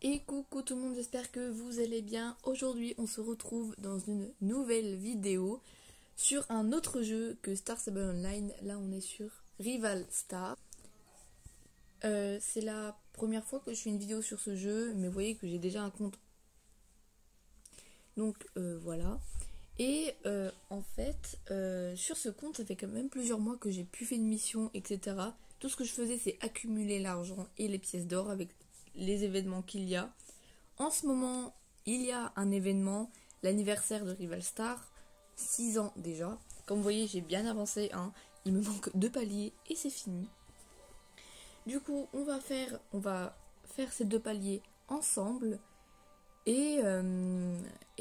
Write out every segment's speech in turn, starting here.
Et coucou tout le monde, j'espère que vous allez bien. Aujourd'hui on se retrouve dans une nouvelle vidéo sur un autre jeu que Star Stable Online. Là on est sur Rival Star. C'est la première fois que je fais une vidéo sur ce jeu, mais vous voyez que j'ai déjà un compte. Donc voilà. Et en fait, sur ce compte, ça fait quand même plusieurs mois que j'ai pu faire une mission, etc. Tout ce que je faisais, c'est accumuler l'argent et les pièces d'or avec les événements qu'il y a. En ce moment, il y a un événement, l'anniversaire de Rival Star, 6 ans déjà. Comme vous voyez, j'ai bien avancé, hein. Il me manque 2 paliers et c'est fini. Du coup, on va faire ces 2 paliers ensemble. Et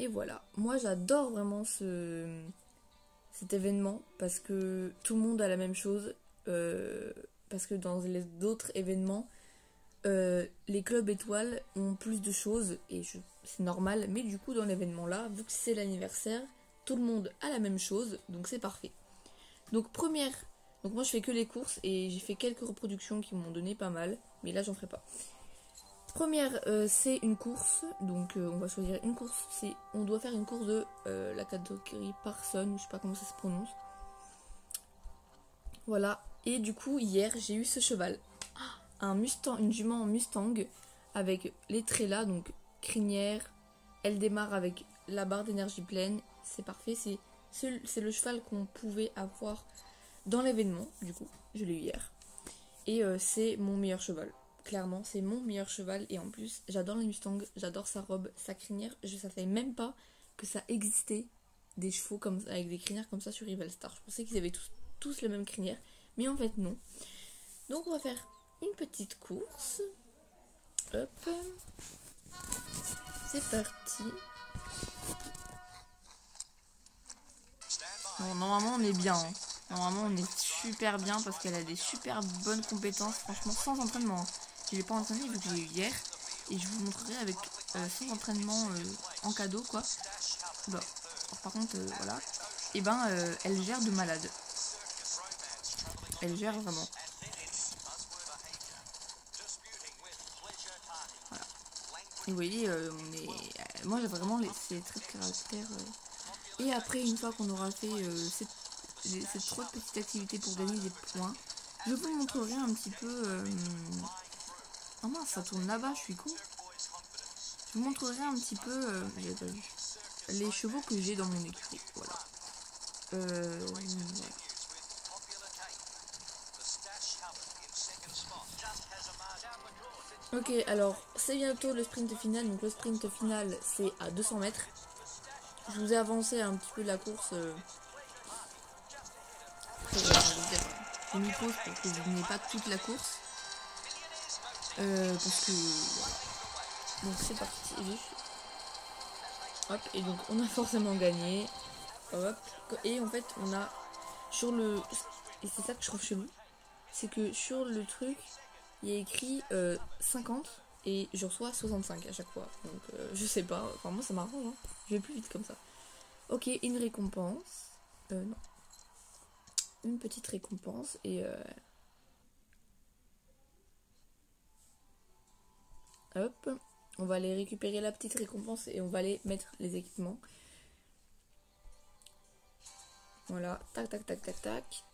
voilà. Moi, j'adore vraiment cet événement parce que tout le monde a la même chose. Parce que dans les autres événements, les clubs étoiles ont plus de choses et c'est normal. Mais du coup, dans l'événement là, vu que c'est l'anniversaire, tout le monde a la même chose, donc c'est parfait. Donc moi je fais que les courses et j'ai fait quelques reproductions qui m'ont donné pas mal, mais là j'en ferai pas. Première, c'est une course, donc on va choisir une course. On doit faire une course de la catégorie Parson, je sais pas comment ça se prononce. Voilà, et du coup hier j'ai eu ce cheval, une jument Mustang avec les traits là, donc crinière. Elle démarre avec la barre d'énergie pleine, c'est parfait. C'est le cheval qu'on pouvait avoir dans l'événement, du coup je l'ai eu hier. Et c'est mon meilleur cheval. Clairement, c'est mon meilleur cheval. Et en plus, j'adore le Mustang, j'adore sa robe, sa crinière. Je ne savais même pas que ça existait des chevaux avec des crinières comme ça sur Rival Star. Je pensais qu'ils avaient tous la même crinière. Mais en fait, non. Donc, on va faire une petite course. Hop. C'est parti. Bon, normalement, on est bien. Hein. Normalement, on est super bien parce qu'elle a des super bonnes compétences. Franchement, sans entraînement. Je ne l'ai pas entraîné vu que j'ai eu hier. Et je vous montrerai avec sans entraînement en cadeau, quoi. Bon. Alors, par contre, voilà. Et ben, elle gère de malade. Elle gère vraiment. Voilà. Et vous voyez, moi, j'ai vraiment ces traits de caractère. Et après, une fois qu'on aura fait cette 3 petites activités pour gagner des points, je vous montrerai un petit peu... Oh mince, ça tourne là-bas, je suis con. Je vous montrerai un petit peu... j'ai pas vu. Les chevaux que j'ai dans mon écurie, voilà. Voilà. Ok, alors c'est bientôt le sprint final. Donc le sprint final, c'est à 200 mètres. Je vous ai avancé un petit peu la course pour une pause pour que vous n'ayez pas toute la course. Parce que voilà. Donc c'est parti. Hop, et donc on a forcément gagné. Hop. Et en fait on a sur le... Et c'est ça que je trouve chelou. C'est que sur le truc, il y a écrit 50 et je reçois 65 à chaque fois. Donc je sais pas. Enfin moi ça m'arrange. Hein. Je vais plus vite comme ça. Ok, une récompense. Non. Une petite récompense et... Hop. On va aller récupérer la petite récompense et on va aller mettre les équipements. Voilà, tac, tac, tac, tac, tac.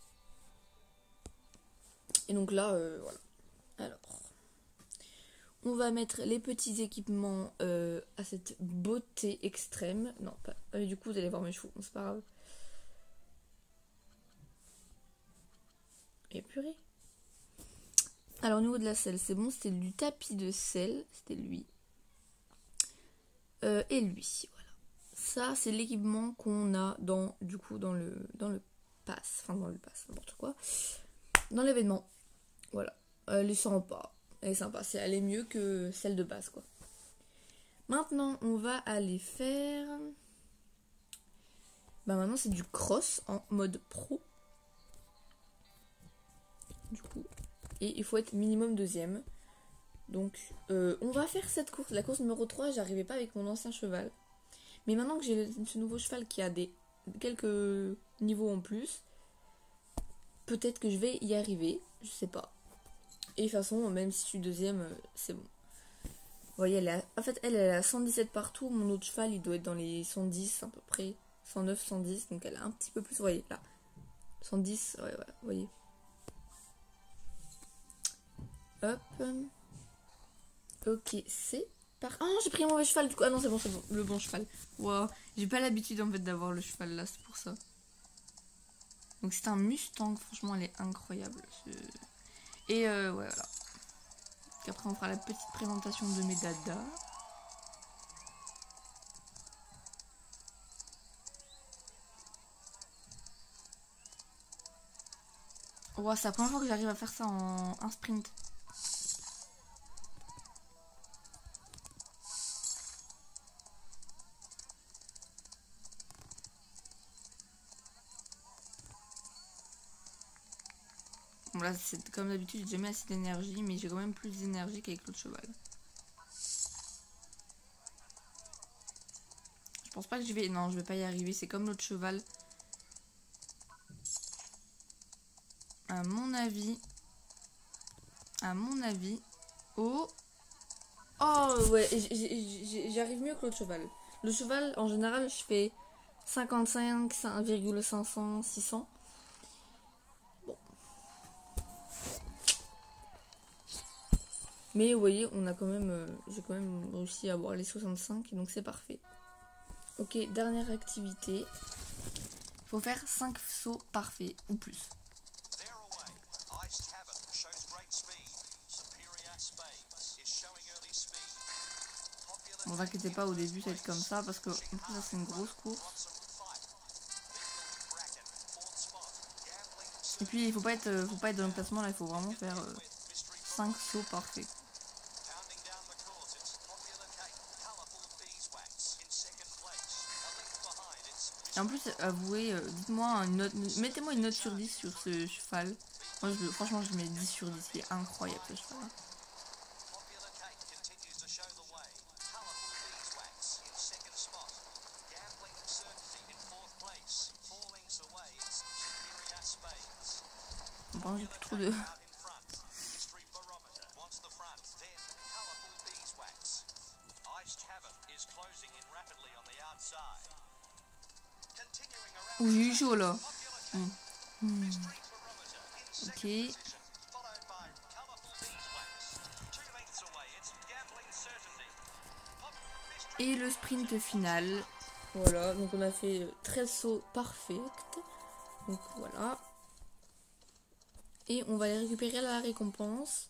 Et donc là, voilà. Alors, on va mettre les petits équipements à cette beauté extrême. Non, pas. Du coup, vous allez voir mes chevaux, c'est pas grave. Et purée. Alors, au niveau de la selle, c'est bon, c'était du tapis de selle, c'était lui. Et lui, voilà. Ça, c'est l'équipement qu'on a dans le pass. Enfin, dans le pass, n'importe quoi. Dans l'événement. Voilà. Elle est sympa. Elle est sympa. Elle est mieux que celle de base, quoi. Maintenant, on va aller faire... Bah, maintenant, c'est du cross en mode pro. Du coup. Et il faut être minimum 2e. Donc, on va faire cette course. La course numéro 3, j'arrivais pas avec mon ancien cheval. Mais maintenant que j'ai ce nouveau cheval qui a quelques niveaux en plus, peut-être que je vais y arriver. Je sais pas. Et de toute façon, même si je suis 2e, c'est bon. voyez, en fait, elle est à 117 partout. Mon autre cheval, il doit être dans les 110 à peu près. 109, 110. Donc elle a un petit peu plus. Vous voyez, là. 110, ouais, vous voyez. Hop. Ok, c'est parti. Oh, j'ai pris un mauvais cheval du coup. Ah non, c'est bon, le bon cheval. Wow. J'ai pas l'habitude en fait d'avoir le cheval là, c'est pour ça. Donc c'est un Mustang, franchement, elle est incroyable. Et ouais, voilà. Donc après, on fera la petite présentation de mes dadas. Wow, c'est la première fois que j'arrive à faire ça en un sprint. Bon là, c'est comme d'habitude, j'ai jamais assez d'énergie, mais j'ai quand même plus d'énergie qu'avec l'autre cheval. Je pense pas que je vais... Non, je vais pas y arriver, c'est comme l'autre cheval. À mon avis... Oh... Oh ouais, j'arrive mieux que l'autre cheval. Le cheval, en général, je fais 55, 1,500, 600. Bon. Mais vous voyez, on a quand même, j'ai quand même réussi à avoir les 65, donc c'est parfait. Ok, dernière activité. Il faut faire 5 sauts parfaits ou plus. Bon, vous inquiétez pas, au début ça va être comme ça parce que en plus ça c'est une grosse course. Et puis il faut pas être dans le placement là, il faut vraiment faire 5 sauts parfaits. Et en plus, avouez, dites-moi une note, mettez-moi une note sur 10 sur ce cheval. Moi franchement je mets 10 sur 10, il est incroyable ce cheval. Bon, j'ai plus trop de... Ouh, j'ai eu chaud là. Ok. Et le sprint final. Voilà, donc on a fait 13 sauts parfaits. Donc voilà. Et on va aller récupérer la récompense.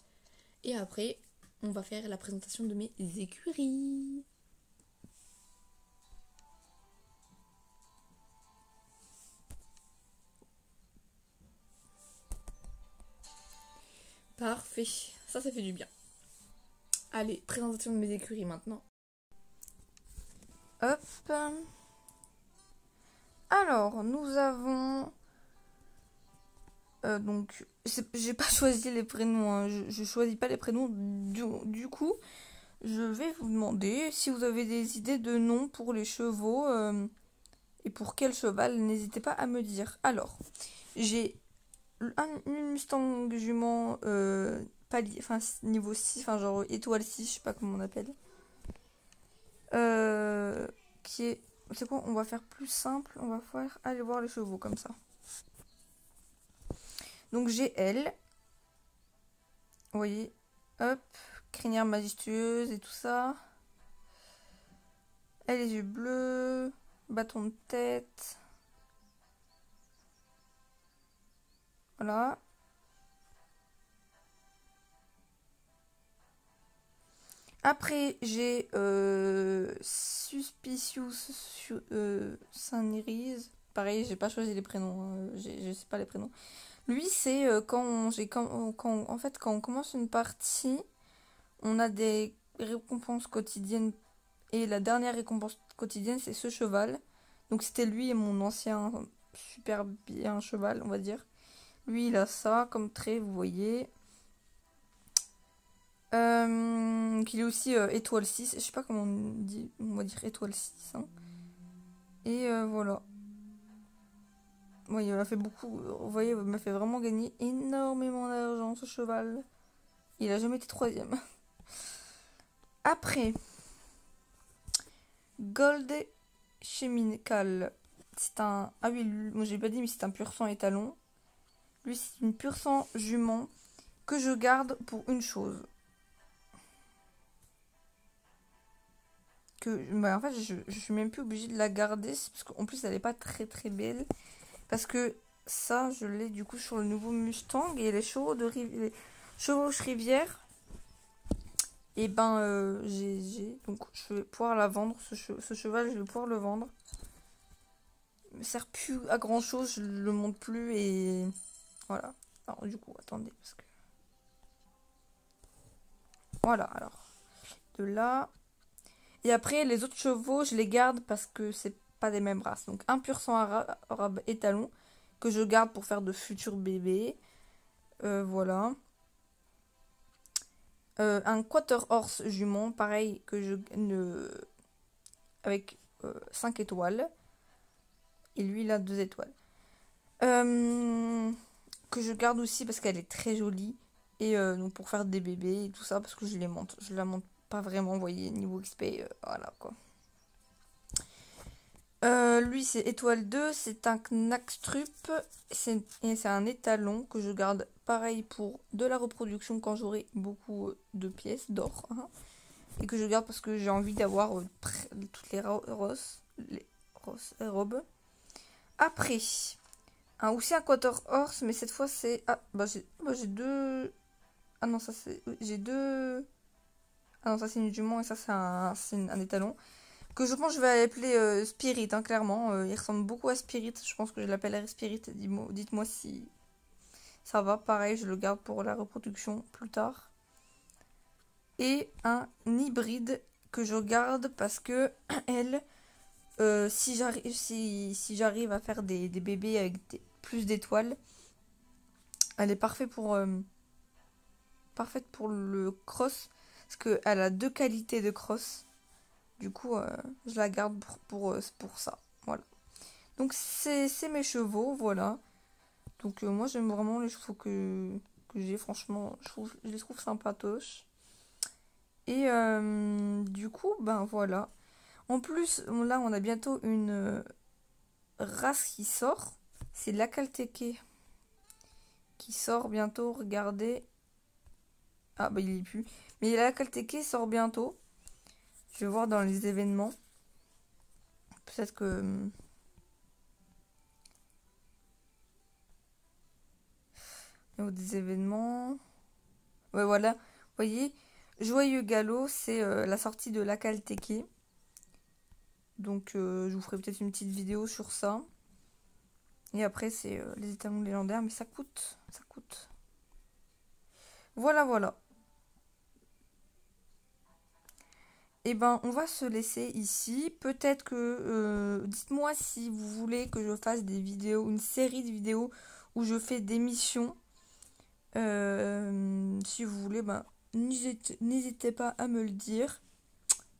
Et après, on va faire la présentation de mes écuries. Parfait. Ça fait du bien. Allez, présentation de mes écuries maintenant. Hop. Alors, nous avons... donc, j'ai pas choisi les prénoms. Hein. Je choisis pas les prénoms. Du coup, je vais vous demander si vous avez des idées de noms pour les chevaux. Et pour quel cheval, n'hésitez pas à me dire. Alors, j'ai une Mustang jument enfin, niveau 6, enfin genre étoile 6, je sais pas comment on appelle. Qui est... C'est quoi? On va faire plus simple. On va faire aller voir les chevaux comme ça. Donc j'ai elle. Vous voyez. Hop. Crinière majestueuse et tout ça. Elle les yeux bleus. Bâton de tête. Voilà. Après, j'ai Suspicious Saint-Nirise. Pareil, j'ai pas choisi les prénoms. Hein. Je sais pas les prénoms. Lui, c'est en fait, quand on commence une partie, on a des récompenses quotidiennes. Et la dernière récompense quotidienne, c'est ce cheval. Donc c'était lui et mon ancien super bien cheval, on va dire. Lui, il a ça comme trait, vous voyez. Il est aussi étoile 6. Je sais pas comment on dit. On va dire étoile 6. Hein. Et voilà. Oui, il m'a fait beaucoup. Vous voyez, il m'a fait vraiment gagner énormément d'argent, ce cheval. Il a jamais été troisième. Après, Gold Chemical. C'est un... Ah oui, moi j'ai pas dit, mais c'est un pur sang étalon. Lui, c'est une pur sang jument que je garde pour une chose. En fait, je suis même plus obligée de la garder. Parce qu'en plus, elle est pas très très belle. Parce que ça, je l'ai du coup sur le nouveau Mustang. Et les chevaux de les chevauche rivière. Et ben, donc je vais pouvoir la vendre. Ce cheval, je vais pouvoir le vendre. Il me sert plus à grand chose. Je le monte plus. Et voilà. Alors, du coup, attendez. Parce que... Voilà, alors. De là. Et après, les autres chevaux, je les garde parce que c'est pas des mêmes races. Donc, un pur sang arabe étalon que je garde pour faire de futurs bébés. Voilà. Un quarter horse jument, pareil, que je avec 5 étoiles. Et lui, il a 2 étoiles. Que je garde aussi parce qu'elle est très jolie. Et donc pour faire des bébés et tout ça, parce que je les monte. Je la monte pas vraiment, vous voyez, niveau XP, voilà quoi. Lui, c'est étoile 2, c'est un Knackstrup, et c'est un étalon que je garde pareil pour de la reproduction quand j'aurai beaucoup de pièces d'or. Hein, et que je garde parce que j'ai envie d'avoir toutes les robes. Après, aussi un quarter horse, mais cette fois c'est... Ah, j'ai deux... Ah non, ça c'est... J'ai deux... Ah non, ça c'est une jument et ça c'est un étalon. Que je pense que je vais appeler Spirit, hein, clairement. Il ressemble beaucoup à Spirit. Je pense que je l'appellerai Spirit. Dites-moi si ça va. Pareil, je le garde pour la reproduction plus tard. Et un hybride que je garde parce que elle, si j'arrive à faire des bébés avec plus d'étoiles, elle est parfaite pour le cross. Parce qu'elle a 2 qualités de cross. Du coup, je la garde pour ça. Voilà. Donc, c'est mes chevaux, voilà. Donc, moi, j'aime vraiment les chevaux que j'ai. Franchement, je les trouve sympatoches. Et du coup, ben voilà. En plus, là, on a bientôt une race qui sort. C'est l'Akalteke qui sort bientôt. Regardez. Ah, bah, il est plus. Mais l'Akalteke sort bientôt. Je vais voir dans les événements. Peut-être que... des événements... Ouais, voilà. Vous voyez, Joyeux Galop, c'est la sortie de l'Akalteke. Donc, je vous ferai peut-être une petite vidéo sur ça. Et après, c'est les étalons légendaires. Mais ça coûte. Ça coûte. Voilà, voilà. Et ben, on va se laisser ici. Peut-être que... dites-moi si vous voulez que je fasse des vidéos, une série de vidéos où je fais des missions. Si vous voulez, ben, n'hésitez pas à me le dire.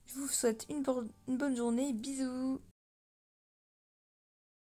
Je vous souhaite une bonne journée. Bisous.